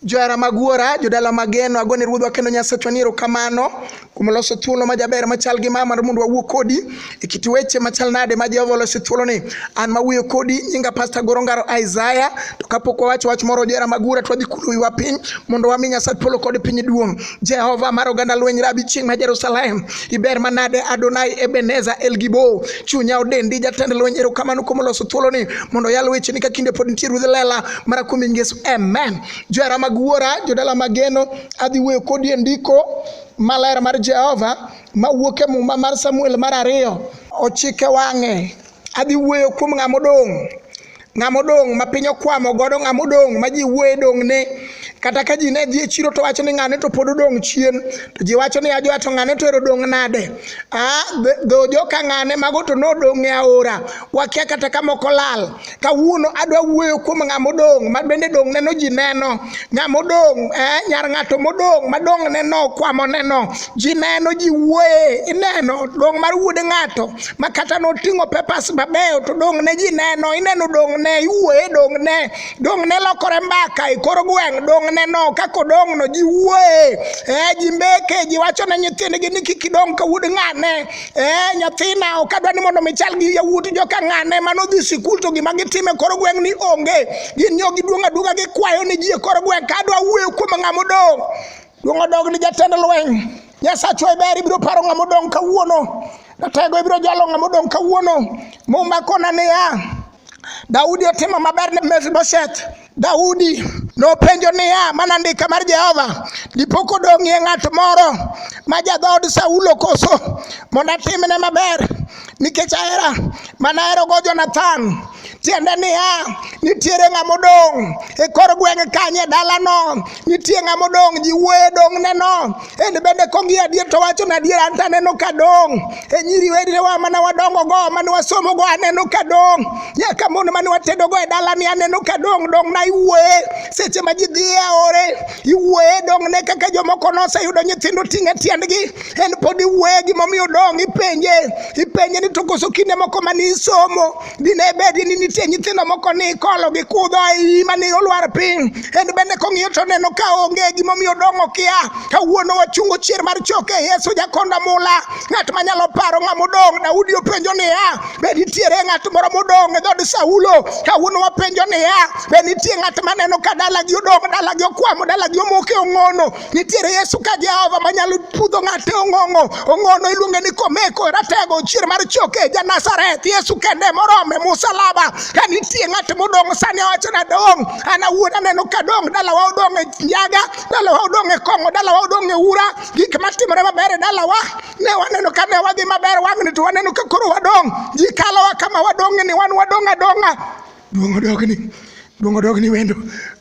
Johera magwora, jodala mageno, agone ruodhwa kendo Nyasachwa ni erokamano kuom loso thuolo majaber machal gi mama mondo wawuo kodi e kit weche machal nade ma Jehova oloso thuolo ni. An mawuoyo kodi nyinga Pastor Goro Ongaro Isaiah, to kapok wawacho wach moro johera magwora to wadhi kulo wiwa piny mondo wami Nyasach polo kod piny duong'. Jehova mar oganda lweny rabi chieng' ma Jerusalem, iber manade Adonai Ebenezer El Gibo, chunya odendi jatend lweny erokamano kuom loso thuolo ni mondo yal weche ni ka kinde pod nitie ruodh lela mar kuom Yesu. Amen. Johera magwora, jodala mageno, adhi wuoyo kodi e ndiko maler mar Jehova mawuok e muma mar Samuel mar 2 ochike wang'e. Adhi wuoyo kuom ng'ama odong' ma piny okwamo godo, ng'ama odong' ma ji wuoye dong' ne. Kata ka ji ne dhi e chiro to wacho ni ng'ane to pod odong' chien, to ji wacho ni ajoa to ng'ane to ero dong' nade. Dho joka ng'ane mago to nodong' e aora, wakia kata ka moko lal. Kawuono adwa wuoyo kuom ng'ama odong' ma bende dong' neno ji neno. Ng'ama odong' nyar ng'ato modong' ma dong' neno kwamo neno, ji neno, ji wuoye, ineno dong' mar wuod ng'ato ma kata noting'o papers mabeyo to dong' ne ji neno, ineno dong' ne, iwuoye dong' ne lokore mbaka e kor gweng' dong' neno kako dong' no ji wuoye. Ji mbeke, ji wacho ne nyithindgi ni kik idong' ka wuod ng'ane. Nyathina ok adwa ni mondo michal gi yawuot joka ng'ane manodhi sikul to gima gitime kor gweng' ni onge. Gin yo giduong' aduga gikwayo ni ji e kor gweng'. Ka adwa wuoyo kuom ng'ama odong', duong' odog ni jatend lweny. Nyasachwa ber, ibiro paro ng'ama odong' kawuono. Jatego ibiro jalo ng'ama odong' kawuono. Muma kona niya, Daudi otimo maber ne Mefibosheth. Daudi nopenjo niya, mana andika mar Jehova, dipok odong'ie ng'at moro ma jadhood Saulo koso mondo atimne maber nikech ahera mana ahero go Jonathan. Tiende niya, nitiere ng'ama odong' e kor gweng' kanye dalano, nitie ng'ama odong', ji wuoye dong' neno. En bende kongi adier to wacho na adier, an taneno ka dong'. E nyiri wedewa mane wadongo go, mane wasomo go, aneno ka dong'. Nyaka mon mane watedo go e dalani aneno ka dong' na iwuoye. Seche ma ji dhi e aore, iwuoye dong' ne kaka jomoko noseyudo nyithindo ting'e tiendgi. En pod iwuoye gimomiyo dong', ipenje ni to koso kinde moko mane isomo, dine bedi ni nitie nyithindo moko ni kolo gi kudho e mane olwar piny. En bende kong'iyo to neno ka onge gimomiyo dong' okia. Kawuono wachungo chier mar choke Yesu jakonda mula. Ng'at manyalo paro ng'ama odong', Daudi openjo niya, be nitiere ng'at moro modong' e dhood Saulo? Kawuono wapenjo niya, be nitie ng'at maneno ka dalagi odong', dalagi okwamo, dalagi omoke ong'ono? Nitiere Yesu ka Jehova manyalo pudho ng'ate ong'ono iluonge ni komeko, ratego, chier mar choke, ja-Nazareth, Yesu kende morome musalaba. Ka nitie ng'at modong' sani awacho na dong', an awuon aneno ka dong', dalawa odong' e nyaga, dalawa odong' e kong'o, dalawa odong' e ura, gik matimore maber e dalawa ne waneno ka ne wadhi maber wang'ni to waneno ka koro wadong', ji kalowa kama wadong'e ni wan wadong' adong'a. Duong' odogni wendo,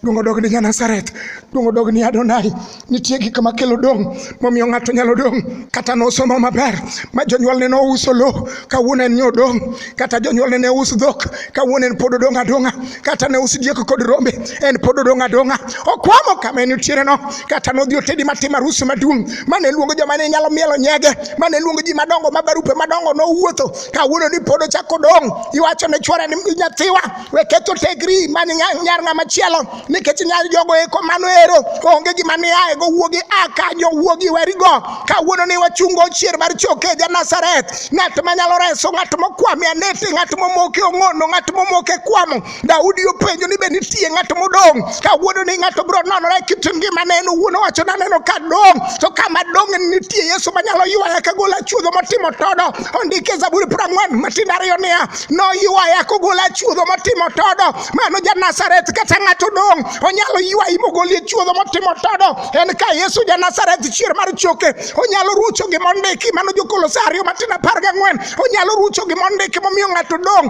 duong' odogni ja-Nazareth, duong' odogni Adonai. Nitie gik makelo dong' momiyo ng'ato nyalo dong'. Kata nosomo maber ma jonyuolne nouso lo, kawuono en nyodong'. Kata jonyuolne ne us dhok, kawuono en pod odong' adong'a. Kata ne us diek kod rombe, en pod odong' adong'a. Okwamo kama nitiere no. Kata nodhi otedi matim arus maduong' mane luongo joma ne nyalo mielo nyege, mane luongo ji madongo ma barupe madongo nowuotho. Kawuono ni pod ochako dong'. Iwacho ne chwore ni nyathiwa, we ketho tegri mane nyar ng'ama chielo nikech nyar jogo eko mano ero onge gima ni ae go wuogi akanyo wuogi werigo. Kawuono ni wachungo chier mar choke ja-Nazareth, ng'at manyalo reso, ng'at mokwami anete, ng'at momoke ong'ono, ng'at momoke kwamo. Daudi openjo ni be nitie ng'at modong'. Kawuono ni ng'ato biro nonore kit ngimane en owuon owacho naneno ka dong', to kama dong' nitie Yesu manyalo ywaya kagolo achuodho motimo todo. Ondike Zaburi 40 matindo 2 niya, noywaya kogolo achuodho motimo todo. Mano ja-Nazareth kata ng'ato dong' onyalo ywayi mogolie chuodho motimo todo. En ka Yesu ja-Nazareth chier mar choke onyalo rucho gi mondiki, mano jo-Kolosario matindo 14, onyalo rucho gi mondiki momiyo ng'ato dong'.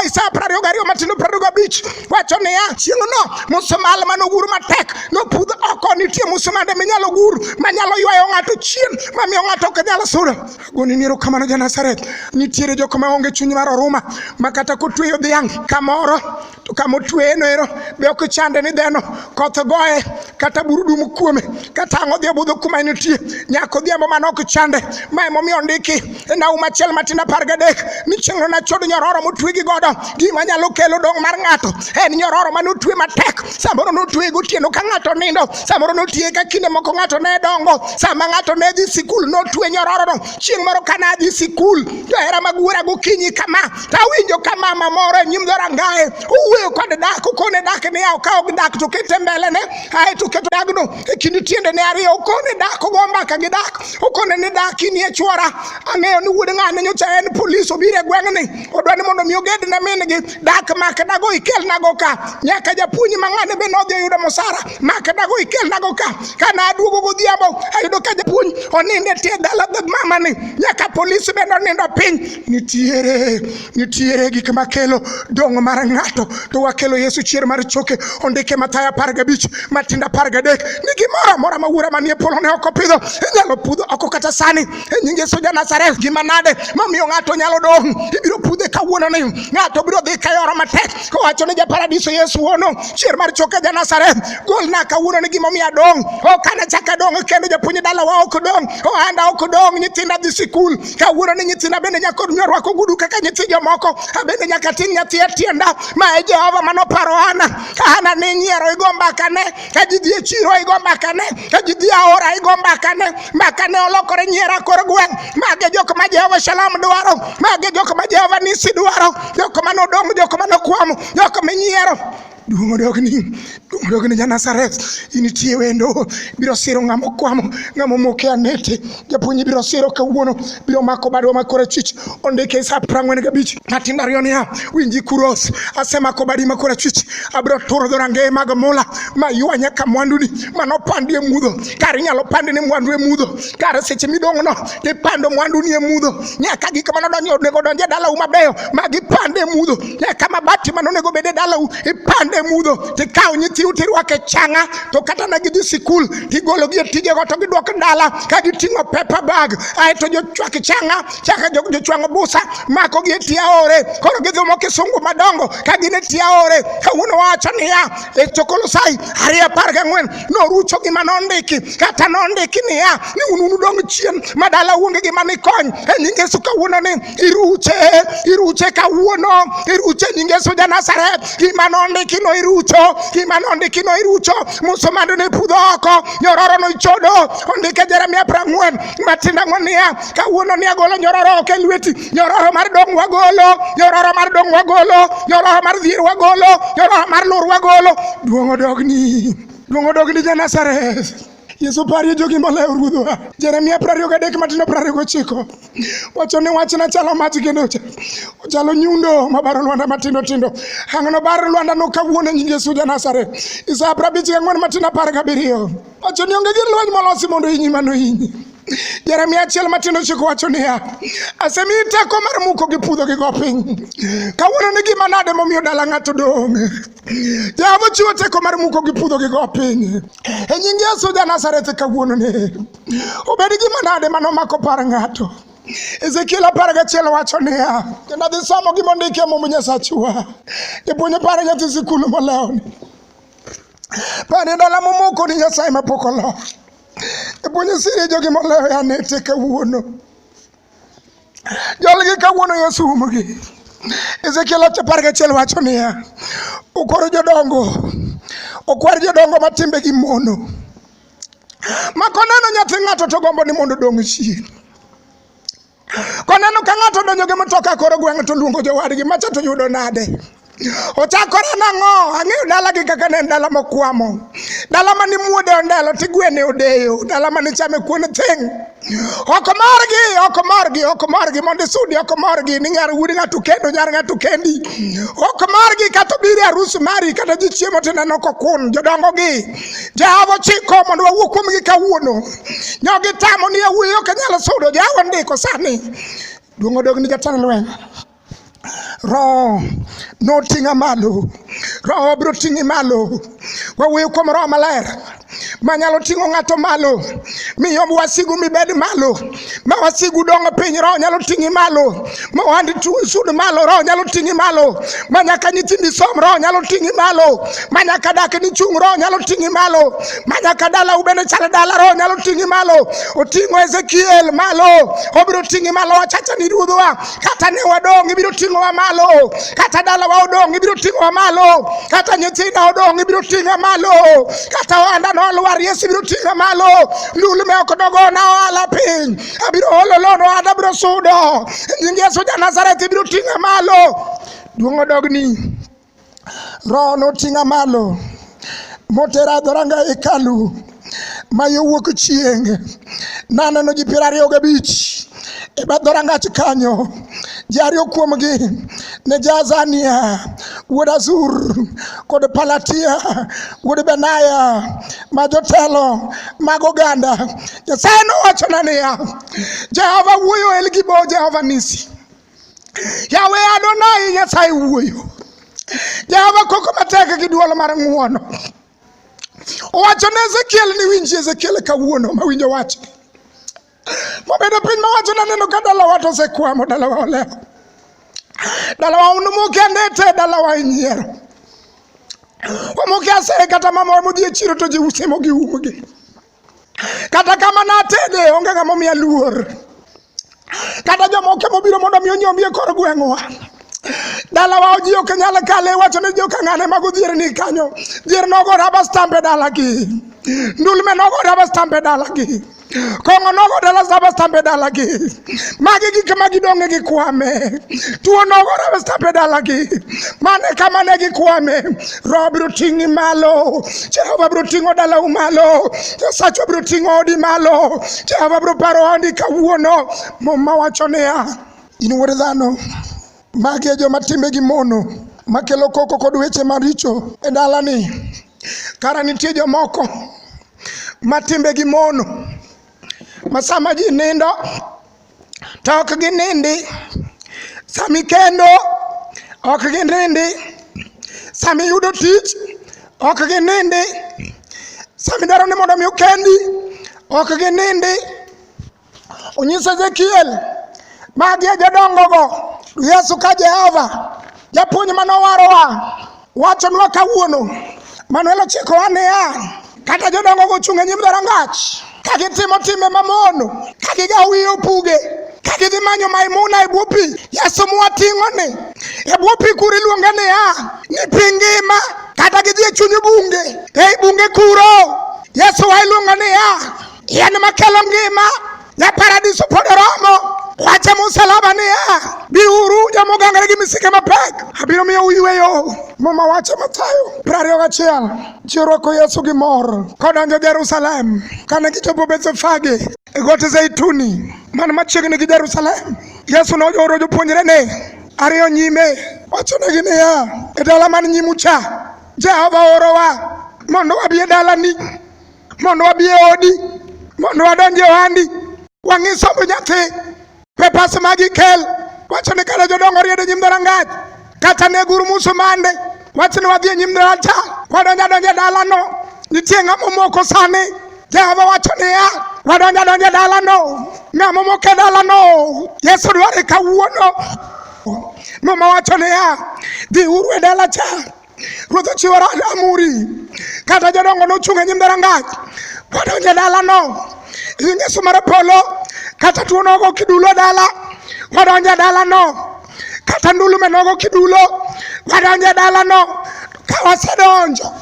Isaya 22 matindo 25 wacho niya, chieng'no musumal manogur matek nopudh oko. Nitie musumande minyalo gur manyalo ywayo ng'ato chien mamiyo ng'ato ok nyalo sudo. Goni ni erokamano ja-Nazareth. Nitiere jok maonge chuny mar oruma ma kata kotweyo dhiang' kamoro to kama otwe no ero be ok chande ni dheno koth goye kata burudum kuome kata ang'o dhi budho kuma nitie nyako dhiambo man ok chande. Ma emomiyo ndiki e Naum achiel matin 13 ni chieng'no nachod nyororo motwe gi godo. Gima nyalo kelo dong' mar ng'ato en nyororo manotwe matek. Samoro notwe gotieno ka ng'ato nindo, samoro notwe ka kinde moko ng'ato ne dongo, sama ng'ato ne dhi sikul notwe nyororo no. Chieng' moro kana dhi sikul to era magwera gokinyi kama tawinjo ka mama moro e nyim dhorangaye owuoyo kod dak okone dak ni okawo dak to kete mbele ne ae to keto dagno e kind tiende ne ariyo okone dak ogo mbaka gi dak okone ni dak ni e chwora. Ang'eyo ni wuod ng'ane nyocha en polis obiro e gweng'ni odwa ni mondo mi oged ne min gi dak mak dago ikel nago ka nyaka japuonj ma ng'ane be nodhi oyudo mosara mak dago ikel nago ka. Kana aduogo godhiambo ayudo ka japuonj oninde tie dala mama ni nyaka polis be nonindo piny. Nitiere gik makelo dong' mar ng'ato to wakelo Yesu chier mar choke. Ondike Mathayo 15 Matindo 13 ni gimoro amora ma wuora manie polo ne ok opidho inyalo pudho oko kata sani e nying Yesu ja Nazareth. Gima nade mamiyo ng'ato nyalo dong' ibiro pudhe kawuono ni ng'ato biro dhi kayoro matek kowacho ni ja paradiso Yesu wono chier mar choke ja Nazareth golna kawuono ni gimomiyo adong' ok anachaka dong' kendo japuonj dalawa ok dong' ohanda ok dong' nyithinda dhi sikul kawuono ni nyithinda bende nyaka rwako gudu kaka nyithi jomoko abende nyaka ting' nyathi e tienda ma e Jehova manoparo Hana ne nyiero igo mbakane ka ji dhi e chiro igo mbakane ka ji dhi aora igo mbakane olokore nyiera kor gweng'. Mage jok ma Jehova Shalom dwaro, mage jok ma Jehova Nisi dwaro, jok manodong' jok manokwamo jok minyiero. Duong' odogni ja Nazareth initie wendo biro siro ng'amo kwamo ng'amo moke anete japuonj biro siro kawuono biro mako badwa makore chich. Ondike Isaya 45 Matindo 2 niya winji kuros asemako badi makore chich abiro turo dhorangaye mag mula maywa nyaka mwanduni manopandi e mudho. Kar inyalo pandi ni mwandu e mudho kar seche midong' no tipando mwanduni e mudho nyaka gik manodonjo onego donje dalau mabeyo magipande e mudho nyaka mabati manonego bede dalau ipande mudho tikaw nyithiu tirwake changa to kata na gidhi sikul tigolo gi tije go to gidwok dala ka giting'o paper bag ae to jochwak changa chaka jochwang busa mako gi tia ore koro gidhumo kisungu madongo ka gine tia ore kawuono wacho niya e Kolosai 2:14 norucho gima nondiki kata nondiki niya ni unu dong' chien madala uonge gima nikony e nying Yesu kawuono ni iruche kawuono iruche nying Yesu ja Nazareth gima nondiki no irucho gima nondiki no irucho musomando ne pudho oko nyororo no ichodo. Ondike Jeremia 40 Matindo 4 niya kawuono ni agolo nyororo ok e lweti nyororo mar dong' wagolo nyororo mar dong' wagolo nyororo mar dhier wagolo nyororo mar lur wagolo. Duong' odogni ja Nazareth Yesu pari jogi molewo ruodhwa. Jeremia 23 Matindo 29 wacho ni wachna chalo mach kendo ochalo nyundo mabaro lwanda matindo tindo ang'no bar lwanda no kawuono nying Yesu ja Nazareth. Isaya 54 Matindo 17 wacho ni onge gir lweny molosi mondo hinyi mano hinyi. Jeremia 1 Matindo 9 wacho niya asemiyi teko mar muko gi pudho gi go piny. Kawuono ni gima nade momiyo dala ng'ato dong'. Jehova chiwo teko mar muko gi pudho gi go piny e nying Yesu ja Nazareth kawuono ni obed gima nade manomako par ng'ato. Ezekiel 11 wacho niya kendo adhi somo gima ondiki e Muma Nyasachwa japuonj paro nyathi sikul molewni pane dala momoko ni Nyasaye mapok olo japuonj siri jogi molewo anete kawuono jolgi kawuono Yesu umogi. Ezekiel 11 wacho niya okwar jodongo matimbe gi mono makoneno nyathi ng'ato to gombo ni mondo dong' chien. Koneno ka ng'ato donjo gi mtoka koro gweng' to luongo jowadgi macha to yudo nade. Ochakore nang'o ang'eyo dala gi kaka ne dala mokwamo dala mani muode ondelo tigwene odeyo dala mani chame kuon thing ok margi mondo sudi ok margi ni ngar wudi ng'ato kendo nyar ng'ato kendi ok margi kata biri arus mari kata ji chiemo tineno kokun jodongo gi Jehova chiko mondo wawuo kuom gi kawuono nyogi tamo ni awuoyo kanyalo sudo Jehova ndiko sani. Duong' odogni jatend lweny Roho noting'a malo Roho biro ting'i malo wawuoyo kuom Roho Maler manyalo ting'o ng'ato malo miyo wasigu mibed malo ma wasigu dong piny roho nyalo ting'i malo, ma wandi sud malo roho nyalo ting'i malo, ma nyaka nyithindi som roho nyalo ting'i malo, ma nyaka dak ni chung roho nyalo ting'i malo, ma nyaka dala ubene chal dala roho nyalo ting'i malo. Oting'o Ezekiel malo, obiro ting'i malo. Wachacha ni ruodhwa, kata ne wadong ibiro ting'owa malo, kata dala wa odong ibiro ting'owa malo, kata nyithinda odong ibiro ting'a malo, kata wanda no lwar Yesu ibiro ting'a malo. Lulu me ok dogona ohala piny, abiro holo lono wanda abiro sudo, nying Yesu ja Nazareth ibiro ting'a malo. Duong' odogni, roho no ting'a malo, motera dhoranga hekalu ma yo wuok chieng'. Naneno ji 25 e bath dhorangach kanyo, ji 2 kuomgi ne Jazania wuod Azur kod Palatia wuod Benaya ma jotelo mag oganda. Nyasaye nowachona niya, Jehova wuoyo El Gibo, Jehova Nisi, Yawe Adonai Nyasaye wuoyo, Jehova koko matek gi duol mar ng'uono. Owacho ne Ezekiel ni winji Ezekiel kawuono ma winjo wach. Mobedo piny mawacho na neno ka dalawa to osekwamo, dalawa olewo, dalawa unumoke andete, dalawa inyiero, wamoke asere kata mama modhi e chiro to ji usemo gi umgi, kata kama natede onge ng'ama omiya luor, kata jomoke mobiro mondo mi onyombi e kor gweng'wa. Dalawa oji ok nyal kale, wacho ne joka ng'ane mago dhier ni kanyo, dhier nogo raba stamp e dalagi, ndulme nogo raba stamp e dalagi, kongo nogo raba stamp e dalagi, magi gik ma gidong'e gi kwame, tuo nogo raba stamp e dalagi, mane kama ne gi kwame. Roho biro ting'i malo, Jehova biro ting'o dalau malo, Nyasacho biro ting'o odi malo, Jehova biro paro odi kawuono. Muma wacho niya, in wuod dhano, magi e joma timbegi mono makelo koko kod weche maricho e dalani. Kara nitie jomoko ma timbegi mono, ma sama ji nindo to ok ginindi, sami kendo ok ginindi, sami yudo tich ok ginindi, sami dwaro ni mondo mi ukendi ok ginindi. Onyiso Ezekiel magi e jodongo go. Yesu ka Jehova japuonj manowarowa wachonwa kawuono, Manuel ochikowa niya, kata jodongo go chung' e nyim dhorangach ka gitimo timbe mamono, ka gigawo wiye opuge, ka gidhi manyo Maimuna e bwo pi. Yesu mwating'oni e bwo pi kuro iluonge niya ni pi ngima, kata gidhi e chuny bunge, ei bunge kuro Yesu wa iluongo niya yien makelo ngima, ya paradiso pod oromo. Wacha msalaba niya, biuru jamogangre gi misike mapek, abiro miyo uyweyo. Muma wacho Mathayo 21, ji orwako Yesu gi mor kodonjo Jerusalem. Kane gichopo Bethfage e got Zeituni man machiegni gi Jerusalem, Yesu nooro jopuonjrene 2 nyime, wachonegi niya, e dala man nyimu cha Jehova orowa mondo wabi e dalani, mondo wabi e odi, mondo wadonje ohandi, wang'i somb nyathi pepas magi kel. Wacho ni kada jodongo riedo nyim dhorangach, kata ne guru muso mande, wacho ni wadhi e nyim dhorangach, wadonja dalano, nitie ng'ama moko sani. Jehova wacho niya, wadonja dalano, ng'ama moko e dalano Yesu dware kawuono. Mama wacho niya, dhi uru e dala cha, Ruoth ochiwo amuri, kata jodongo nochung' e nyim dhorangach, wadonja dalano. Yesu mar polo, kata tuo nogo kidulo dala, wadonja dalano, kata ndulume nogo kidulo, wadonja dalano. Ka wasedonjo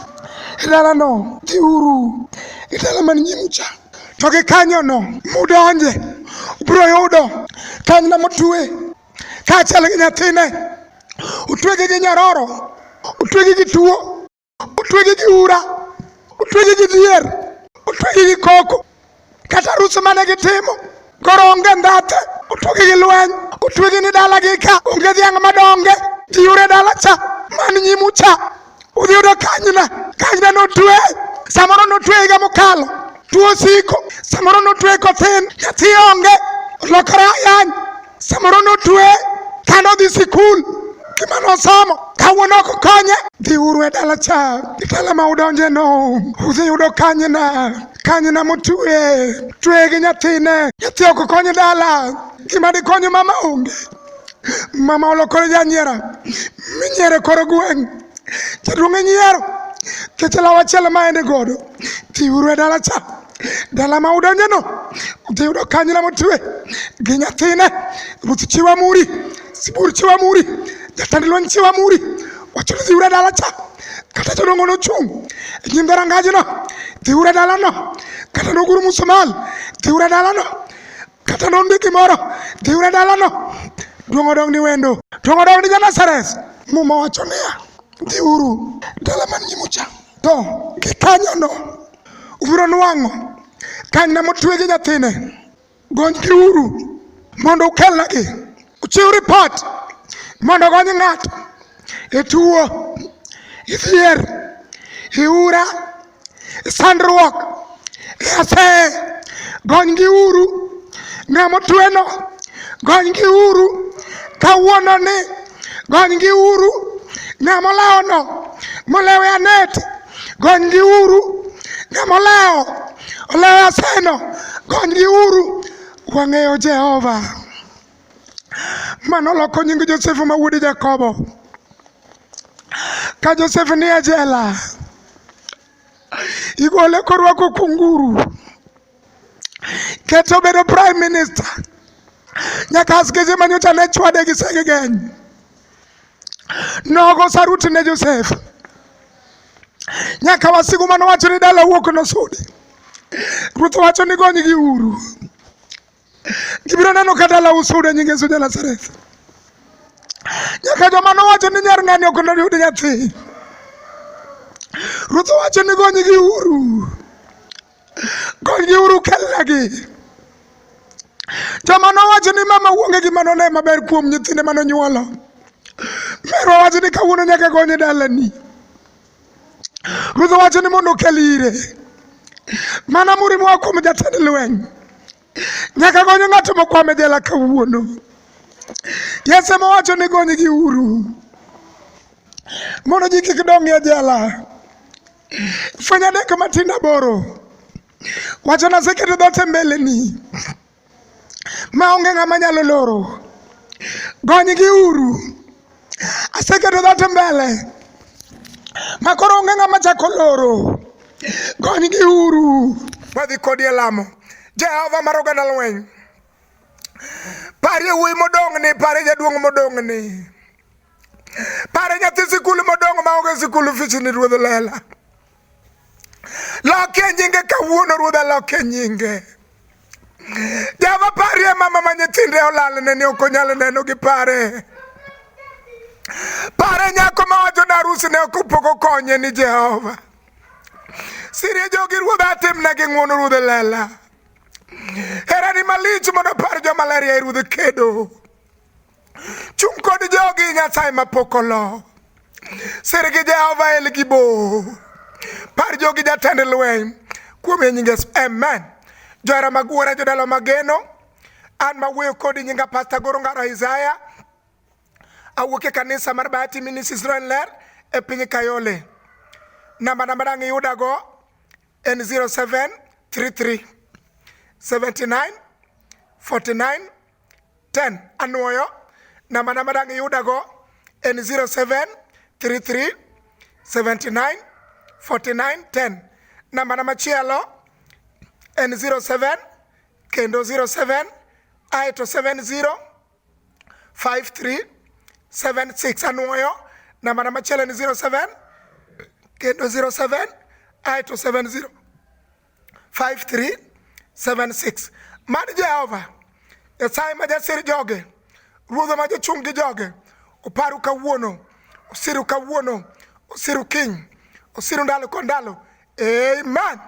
e dalano, dhi uru e dala man nyimu cha, to gi kanyono mudonje ubiro yudo kanyna motwe, kaachiel gi nyathine, utwegi gi nyororo, utwegi gi tuo, utwegi gi ura, utwegi gi dhier, utwegi gi koko, kata arus mane gitimo koro onge ndhathe, utwegi gi lweny, utwegi ni dala gi ka onge dhiang' madonge. Dhi uru e dala cha man nyimu cha, udhi yudo kanyna notwe. Samoro notwe higa mokalo, tuo siko. Samoro notwe kothin, nyathi onge, olokore ayany. Samoro notwe kano dhi sikul, gima nosomo kawuono ok konye. Dhi uru e dala cha, e dala ma udonje no, udhi yudo kanyna kanyna motwe twe gi nyathine nyathi ok konyo dala gima di konyo mama onge mama olokore janyiera minyiere koro gweng jaduong' nyiero ketela wachiel ma ende godo tiuru e dala cha dala ma udonjeno udhiyudo kanyna motwe gi nyathine ruth chiwa muri sibur chiwa muri jatend lweny chiwa muri wachono dhiuru e dala cha kata jodongo nochung' e nyim dhorangajno dhiuru e dalano kata noguru musumal dhiuru e dalano kata nondi gimoro dhiuru e dalano duong' odong' ni wendo duong' odong' ni Janazareth muma wacho niya dhiuru dala man nyimucha to gikanyono ubiro nwang'o kanyna motwe gi nyathine gonygiuru mondo ukelnagi uchiw ripot mondo ogony ng'ato e tuo e dhier e ura e sandruok e aseye gonygiuru ng'ama otweno gonygiuru kawuononi gonygiuru ng'ama olawono molewe anet gonygiuru ng'ama olewe aseno gonygiuru wang'eyo Jehova manoloko nying Joseph ma wuod Jakobo ka Joseph ni e jela igole korwako kunguru keto bedo prime minister nyaka askeje manyocha ne chwade gi segegeny nogo saruti ne Joseph nyaka wasigu mano wacho ni dala wuok nosudi ruth wacho ni gonygiuru gibiro neno ka dala usude nying Yesu Janazareth nyaka joma nowacho ni nyar ng'ani ok noyud nyathi ruth wacho ni gonygiuru kelnagi joma nowacho ni mama wuonge gi manone maber kuom nyithinde manonyuolo merwa wacho ni kawuono nyaka gonye dalani ruth wacho ni mondo okel ire mana muri moa kuom jatend lweny nyaka gonye ng'ato mokwame jela kawuono Yesu ema wacho ni gonygiuru mondo ji kik dong' e jela fweny adek matin aboro wacho naseketo dhoot e mbeleni maonge ng'ama nyalo loro gonygiuru aseketo dhoot e mbele makoro onge ng'ama chako loro gonygiuru wadhi kodi e lamo Jehova mar oganda lweny pare wuoyi modong' ni pare jaduong' modong' ni pare nyathi sikul modong' maonge sikul fich ni ruodh lela loke nyinge kawuono ruodha loke nyinge Jehova pare mama ma nyithinde olal ne ni ok onyal neno gi pare nyako ma wacho ni arus ne ok pok okonye ni Jehova siri jogi ruodha timnegi ng'wono ruodh lela herani malich mondo par jomaleria e ruodh kedo chung' kod jogi Nyasaye mapok olo sir gi Jehova el gi bo par jogi jatend lweny kuom nying Yesu amen. Johera magwara jodalo mageno an mawuoyo kodi nyinga Pastor Goro Ongaro Isaiah awuok e kanisa mar Bahati Ministries Ler e piny Kayole. Namba dang' iyudago en 0733 79 49 10 anuoyo namba dang' iyudago en 0733 79 49 10 namba machielo en 07 kendo 07 aeto 70 53 76 anuoyo namba machielo en 07 kendo 07 aeto 70 53 76 mad Jehova Nyasaye ma jasir joge ruodho ma jochung' gi joge oparu kawuono osiru kawuono osiru kiny osiru ndalo kod ndalo amen.